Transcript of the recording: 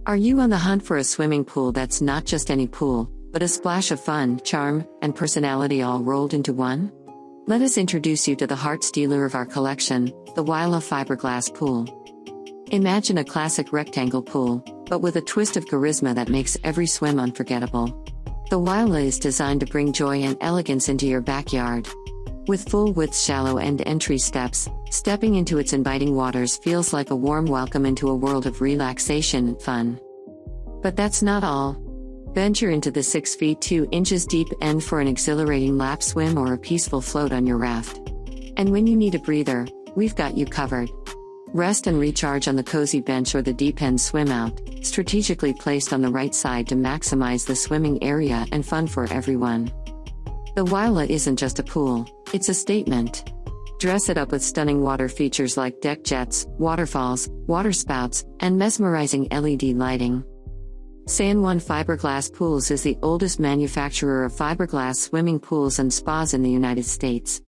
Are you on the hunt for a swimming pool that's not just any pool, but a splash of fun, charm, and personality all rolled into one? Let us introduce you to the heart stealer of our collection, the Wylela Fiberglass Pool. Imagine a classic rectangle pool, but with a twist of charisma that makes every swim unforgettable. The Wylela is designed to bring joy and elegance into your backyard. With full-width shallow end entry steps, stepping into its inviting waters feels like a warm welcome into a world of relaxation and fun. But that's not all. Venture into the 6 feet 2 inches deep end for an exhilarating lap swim or a peaceful float on your raft. And when you need a breather, we've got you covered. Rest and recharge on the cozy bench or the deep end swim out, strategically placed on the right side to maximize the swimming area and fun for everyone. The Wylela isn't just a pool, it's a statement. Dress it up with stunning water features like deck jets, waterfalls, water spouts, and mesmerizing LED lighting. San Juan Fiberglass Pools is the oldest manufacturer of fiberglass swimming pools and spas in the United States.